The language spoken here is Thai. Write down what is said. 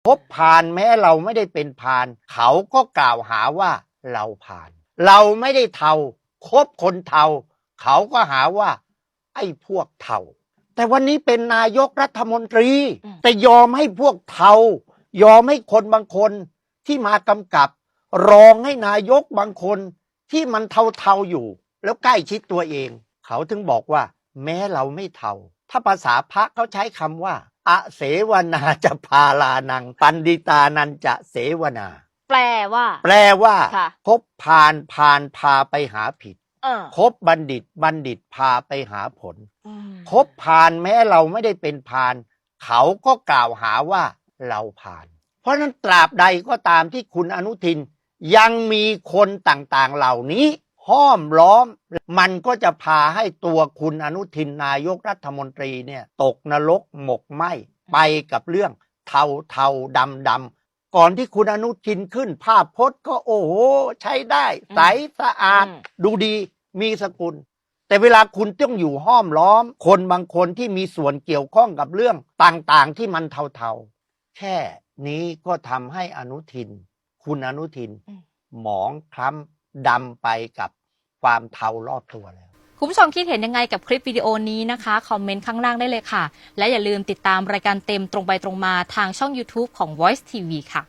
พบพานแม้เราไม่ได้เป็นพานเขาก็กล่าวหาว่าเราพานเราไม่ได้เทาคบคนเทาเขาก็หาว่าไอ้พวกเทาแต่วันนี้เป็นนายกรัฐมนตรีแต่ยอมให้พวกเทายอมให้คนบางคนที่มากำกับรองให้นายกบางคนที่มันเทาๆอยู่แล้วใกล้ชิดตัวเองเขาถึงบอกว่าแม้เราไม่เทาถ้าภาษาพระเขาใช้คำว่าอเสวนาจะพาลานังปันดิตานันจะเสวนาแปลว่าคบพาลพาไปหาผิดคบบัณฑิตพาไปหาผลคบพาลแม้เราไม่ได้เป็นพาลเขาก็กล่าวหาว่าเราพาลเพราะนั้นตราบใดก็ตามที่คุณอนุทินยังมีคนต่างๆเหล่านี้ห้อมล้อมมันก็จะพาให้ตัวคุณอนุทินนายกรัฐมนตรีเนี่ยตกนรกหมกไหมไปกับเรื่องเทาดำก่อนที่คุณอนุทินขึ้นภาพพจน์ก็โอ้โหใช้ได้ใสสะอาดดูดีมีสกุลแต่เวลาคุณต้องอยู่ห้อมล้อมคนบางคนที่มีส่วนเกี่ยวข้องกับเรื่องต่างๆที่มันเทาแค่นี้ก็ทำให้คุณอนุทินหมองคล้ำดำไปกับความเทารอบตัวแล้วคุณผู้ชมคิดเห็นยังไงกับคลิปวิดีโอนี้นะคะคอมเมนต์ข้างล่างได้เลยค่ะและอย่าลืมติดตามรายการเต็มตรงไปตรงมาทางช่อง YouTube ของ Voice TV ค่ะ